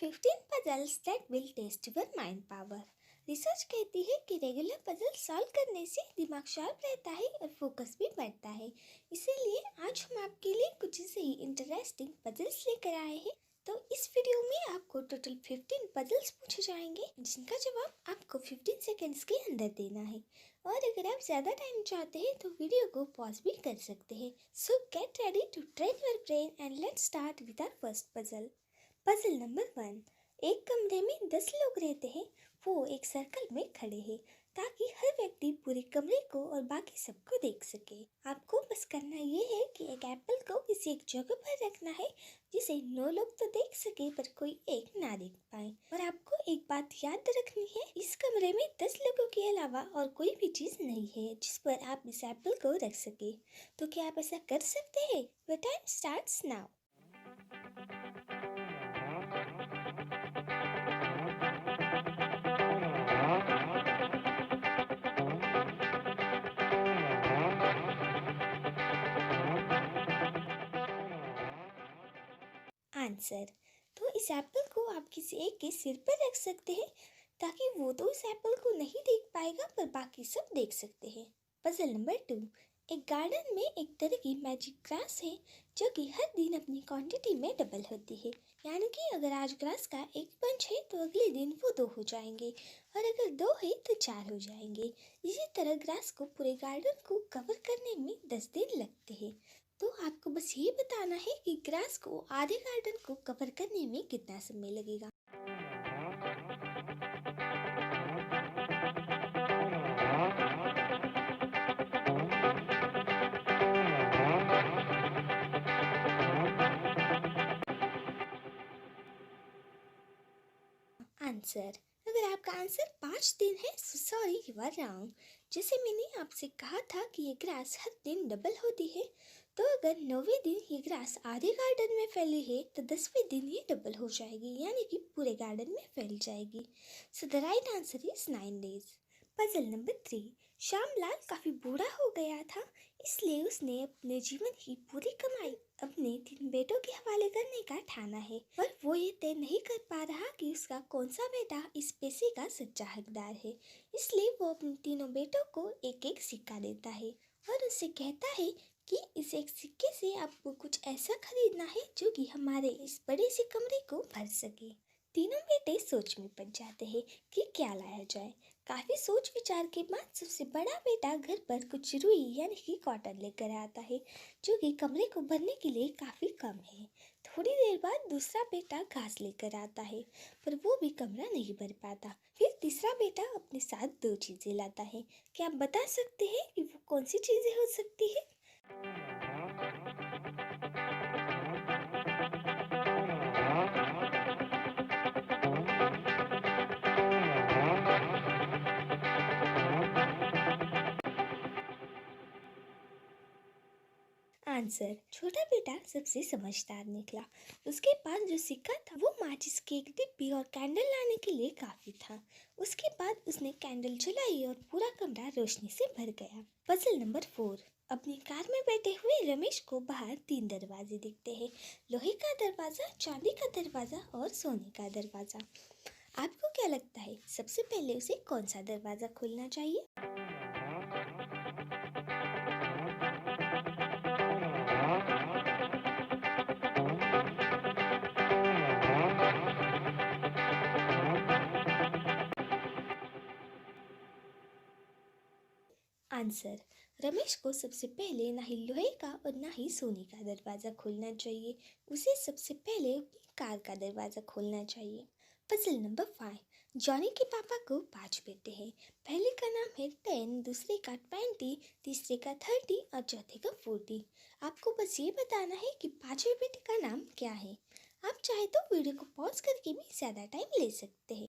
15 puzzles that will test your mind power। Research कहती है कि रेगुलर पजल सॉल्व करने से दिमाग शार्प रहता है और फोकस भी बढ़ता है। इसीलिए आज हम आपके लिए कुछ ऐसे ही इंटरेस्टिंग पजल्स लेकर आए हैं। तो इस वीडियो में आपको टोटल 15 पजल्स पूछे जाएंगे, जिनका जवाब आपको 15 सेकेंड्स के अंदर देना है। और अगर आप ज़्यादा टाइम चाहते हैं तो वीडियो को पॉज भी कर सकते हैं। So get ready to train your brain and let's start with our first puzzle. Puzzle number 1। एक कमरे में 10 लोग रहते हैं। वो एक सर्कल में खड़े हैं ताकि हर व्यक्ति पूरे कमरे को और बाकी सबको देख सके। आपको बस करना ये है कि एक एप्पल को किसी एक जगह पर रखना है जिसे 9 लोग तो देख सके पर कोई एक ना देख पाए। और आपको एक बात याद रखनी है, इस कमरे में 10 लोगों के अलावा और कोई भी चीज़ नहीं है जिस पर आप इस एप्पल को रख सके। तो क्या आप ऐसा कर सकते हैं? Your time starts now. Answer. तो इस एप्पल को आप किसी एक के सिर पर रख सकते हैं ताकि वो तो इस एप्पल को नहीं देख पाएगा पर बाकी सब देख सकते हैं। Puzzle number 2। एक गार्डन में एक तरह की मैजिक ग्रास है जो कि हर दिन अपनी क्वांटिटी में डबल होती है। यानी कि अगर आज ग्रास का एक बंच है तो अगले दिन वो 2 हो जाएंगे, और अगर 2 है तो 4 हो जाएंगे। इसी तरह ग्रास को पूरे गार्डन को कवर करने में 10 दिन लगते हैं। तो आपको बस ये बताना है कि ग्रास को आधे गार्डन को कवर करने में कितना समय लगेगा। आंसर। अगर आपका आंसर 5 दिन है तो सॉरी, यू आर रॉन्ग। जैसे मैंने आपसे कहा था कि ये ग्रास हर दिन डबल होती है, तो अगर 9वें दिन ये ग्रास आधे गार्डन में फैली है तो 10वें दिन ये डबल हो जाएगी, यानी कि पूरे गार्डन में फैल जाएगी। So the right answer is 9 days. Puzzle number 3। Shyamlal काफ़ी बूढ़ा हो गया था, इसलिए उसने अपने जीवन की पूरी कमाई अपने 3 बेटों के हवाले करने का ठाना है। पर वो ये तय नहीं कर पा रहा कि उसका कौन सा बेटा इस पैसे का सच्चा हकदार है। इसलिए वो अपने तीनों बेटों को एक एक सिक्का देता है और उससे कहता है कि इस एक सिक्के से आपको कुछ ऐसा खरीदना है जो कि हमारे इस बड़े से कमरे को भर सके। तीनों बेटे सोच में पड़ जाते हैं कि क्या लाया जाए। काफ़ी सोच विचार के बाद सबसे बड़ा बेटा घर पर कुछ रुई यानी कि कॉटन लेकर आता है, जो कि कमरे को भरने के लिए काफ़ी कम है। थोड़ी देर बाद दूसरा बेटा घास लेकर आता है, पर वो भी कमरा नहीं भर पाता। फिर तीसरा बेटा अपने साथ 2 चीज़ें लाता है। क्या आप बता सकते हैं कि वो कौन सी चीज़ें हो सकती है? आंसर। छोटा बेटा सबसे समझदार निकला। उसके पास जो सिक्का था वो माचिस की एक डिब्बी और कैंडल लाने के लिए काफी था। उसके बाद उसने कैंडल जलाई और पूरा कमरा रोशनी से भर गया। Puzzle number 4। अपनी कार में बैठे हुए रमेश को बाहर 3 दरवाजे दिखते हैं, लोहे का दरवाजा, चांदी का दरवाजा और सोने का दरवाजा। आपको क्या लगता है सबसे पहले उसे कौन सा दरवाजा खोलना चाहिए? आंसर। रमेश को सबसे पहले ना ही लोहे का और ना ही सोने का दरवाज़ा खोलना चाहिए। उसे सबसे पहले अपनी कार का दरवाज़ा खोलना चाहिए। Puzzle number 5। जॉनी के पापा को 5 बेटे हैं। पहले का नाम है 10, दूसरे का 20, तीसरे का 30 और चौथे का 40। आपको बस ये बताना है कि 5वें बेटे का नाम क्या है। आप चाहे तो वीडियो को पॉज करके भी ज़्यादा टाइम ले सकते हैं।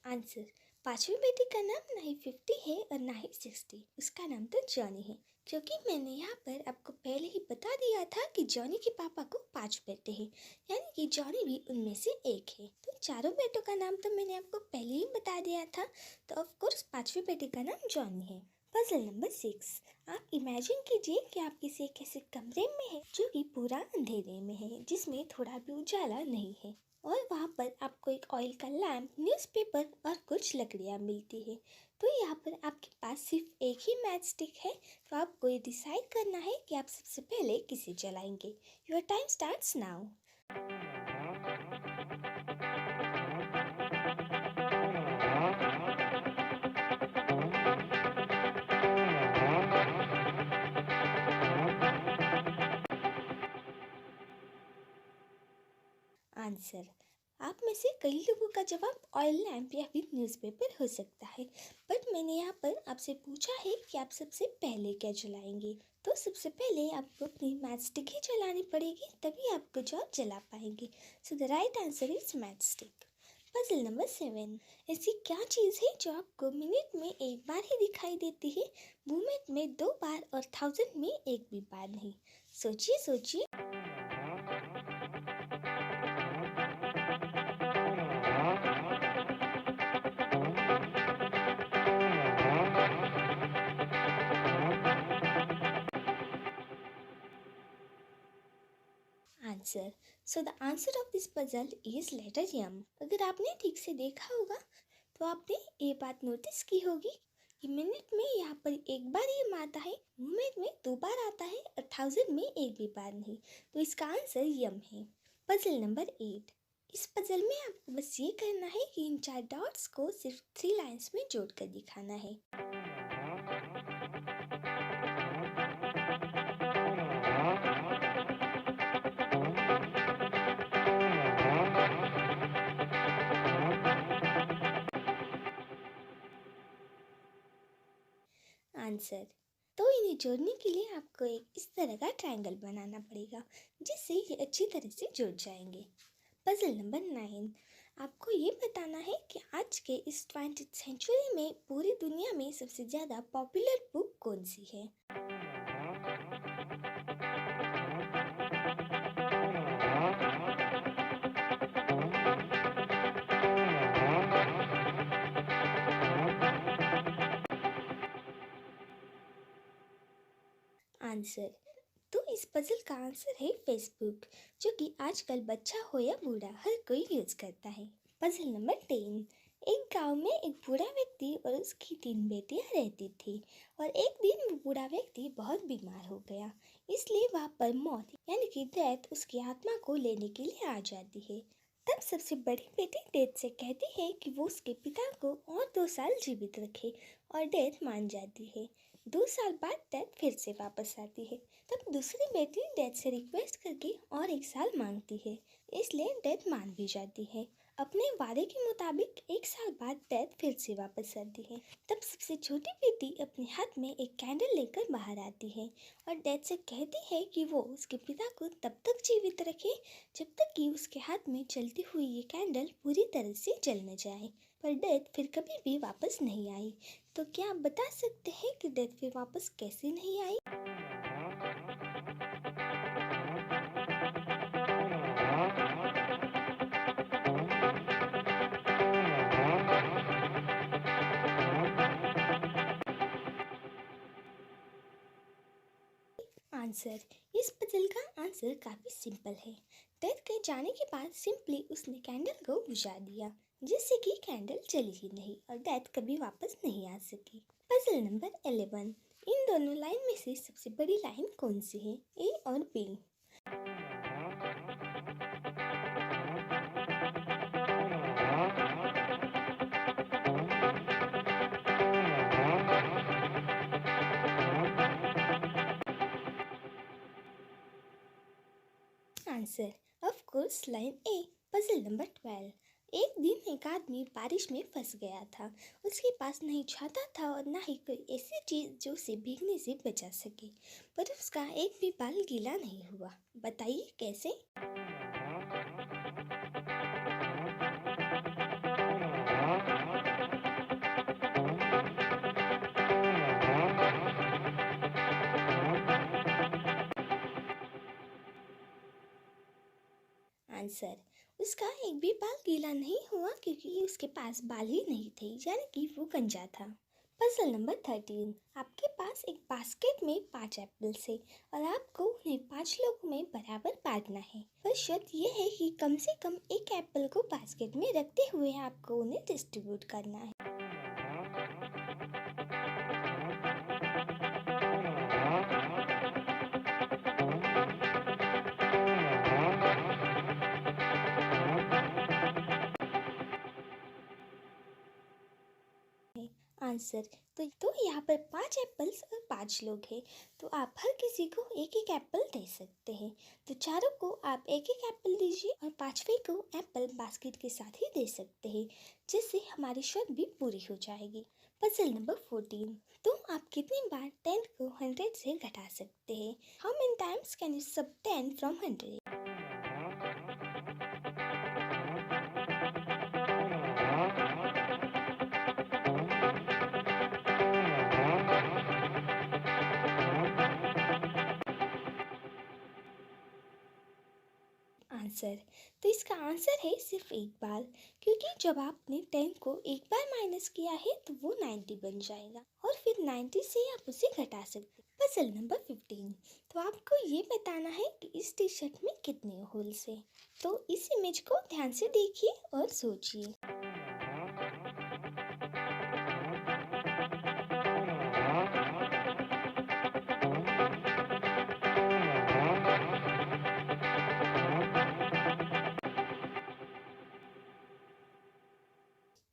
आंसर। पांचवी बेटी का नाम ना ही 50 है और ना ही 60, उसका नाम तो जॉनी है। क्योंकि मैंने यहाँ पर आपको पहले ही बता दिया था कि जॉनी के पापा को 5 बेटे हैं, यानी कि जॉनी भी उनमें से एक है। तो चारों बेटों का नाम तो मैंने आपको पहले ही बता दिया था, तो ऑफ कोर्स पांचवी बेटी का नाम जॉनी है। Puzzle number 6। आप इमेजिन कीजिए कि आप किसी एक ऐसे कमरे में हैं जो कि पूरा अंधेरे में है, जिसमें थोड़ा भी उजाला नहीं है, और वहाँ पर आपको एक ऑयल का लैम्प, न्यूज़पेपर और कुछ लकड़ियाँ मिलती है। तो यहाँ पर आपके पास सिर्फ एक ही मैच स्टिक है, तो आपको ये डिसाइड करना है कि आप सबसे पहले किसे जलाएंगे। Your time starts now. Answer, आप में से कई लोगों का जवाब ऑयल लैम्प या फिर न्यूज़पेपर हो सकता है, बट मैंने यहाँ पर आपसे पूछा है कि आप सबसे पहले क्या जलाएंगे। तो सबसे पहले आपको अपनी मैच स्टिक ही जलानी पड़ेगी, तभी आप कुछ और जला पाएंगे। So the right answer is match stick. Puzzle number 7। ऐसी क्या चीज़ है जो आपको मिनट में एक बार ही दिखाई देती है, मोमेंट में 2 बार और 1000 में एक भी बार नहीं। सोचिए सोचिए। Answer, so the answer of this puzzle is letter M. अगर आपने ठीक से देखा होगा तो आपने ये बात नोटिस की होगी कि मिनट में यहाँ पर एक बार यम आता है, मोमेंट में 2 बार आता है और 1000 में एक भी बार नहीं। तो इसका आंसर यम है। Puzzle number 8। इस पजल में आपको बस ये करना है कि इन 4 डॉट्स को सिर्फ 3 लाइन्स में जोड़कर दिखाना है। आंसर, तो इन्हें जोड़ने के लिए आपको एक इस तरह का ट्रायंगल बनाना पड़ेगा, जिससे ये अच्छी तरह से जुड़ जाएंगे। Puzzle number 9। आपको ये बताना है कि आज के इस 20th सेंचुरी में पूरी दुनिया में सबसे ज़्यादा पॉपुलर बुक कौन सी है। आंसर, तो इस पजल का आंसर है फेसबुक, जो कि आजकल बच्चा हो या बूढ़ा हर कोई यूज करता है। Puzzle number 10। एक गांव में एक बूढ़ा व्यक्ति और उसकी 3 बेटियां रहती थी, और एक दिन वो बूढ़ा व्यक्ति बहुत बीमार हो गया, इसलिए वहाँ पर मौत यानी कि डेथ उसकी आत्मा को लेने के लिए आ जाती है। तब सबसे बड़ी बेटी डेथ से कहती है कि वो उसके पिता को और 2 साल जीवित रखे, और डेथ मान जाती है। 2 साल बाद डेथ फिर से वापस आती है। तब दूसरी बेटी डेथ से रिक्वेस्ट करके और 1 साल मांगती है, इसलिए डेथ मान भी जाती है। अपने वादे के मुताबिक 1 साल बाद डेथ फिर से वापस आती है। तब सबसे छोटी बेटी अपने हाथ में एक कैंडल लेकर बाहर आती है, और डेथ से कहती है कि वो उसके पिता को तब तक जीवित रखे जब तक कि उसके हाथ में जलती हुई ये कैंडल पूरी तरह से जल न जाए। पर डेथ फिर कभी भी वापस नहीं आई। तो क्या आप बता सकते हैं कि डेथ फिर वापस कैसे नहीं आई? आंसर, इस पजल का आंसर काफी सिंपल है। डेथ के जाने के बाद सिंपली उसने कैंडल को बुझा दिया, जिससे कि कैंडल जली ही नहीं और डेथ कभी वापस नहीं आ सकी। Puzzle number 11। इन दोनों लाइन में से सबसे बड़ी लाइन कौन सी है, ए और B? Answer, of course line A. Puzzle number 12। एक दिन एक आदमी बारिश में फंस गया था। उसके पास नहीं छाता था और ना ही कोई ऐसी चीज जो उसे भीगने से बचा सके, पर उसका एक भी बाल गीला नहीं हुआ। बताइए कैसे? आंसर, उसका एक भी बाल गीला नहीं हुआ क्योंकि उसके पास बाल ही नहीं थे, यानी कि वो गंजा था। Puzzle number 13। आपके पास एक बास्केट में 5 एप्पल्स है और आपको उन्हें 5 लोगों में बराबर बांटना है। पर शर्त यह है कि कम से कम एक एप्पल को बास्केट में रखते हुए आपको उन्हें डिस्ट्रीब्यूट करना है। आंसर, तो यहाँ पर 5 एप्पल्स और 5 लोग हैं, तो आप हर किसी को एक एक एप्पल दे सकते हैं। तो चारों को आप एक एक एप्पल दीजिए और पांचवे को एप्पल बास्केट के साथ ही दे सकते हैं, जिससे हमारी शर्त भी पूरी हो जाएगी। Puzzle number 14। तो आप कितनी बार 10 को 100 से घटा सकते हैं? How many times can you सब 10 फ्रॉम 100? आंसर, तो इसका आंसर है सिर्फ एक बार, क्योंकि जब आपने 10 को एक बार माइनस किया है तो वो 90 बन जाएगा और फिर 90 से आप उसे घटा सकते हैं। Puzzle number 15। तो आपको ये बताना है कि इस टी शर्ट में कितने होल्स हैं। तो इस इमेज को ध्यान से देखिए और सोचिए।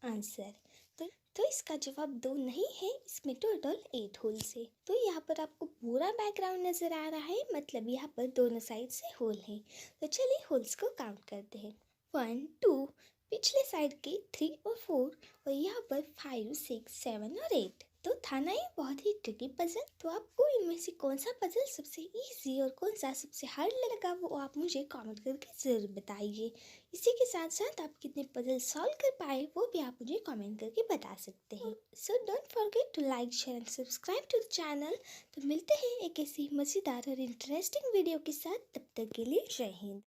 आंसर, तो इसका जवाब 2 नहीं है, इसमें टोटल 8 होल्स है। तो यहाँ पर आपको पूरा बैकग्राउंड नजर आ रहा है, मतलब यहाँ पर दोनों साइड से होल है। तो चलिए होल्स को काउंट करते हैं। 1 2, पिछले साइड के 3 और 4, और यहाँ पर 5 6 7 और 8। तो था ना ये बहुत ही ट्रिकी पजल। तो आपको इनमें से कौन सा पजल सबसे इजी और कौन सा सबसे हार्ड लगा, वो आप मुझे कमेंट करके ज़रूर बताइए। इसी के साथ साथ आप कितने पजल सॉल्व कर पाए वो भी आप मुझे कमेंट करके बता सकते हैं। So don't forget to like, share and subscribe to the channel. तो मिलते हैं एक ऐसी मज़ेदार और इंटरेस्टिंग वीडियो के साथ, तब तक के लिए जय हिंद।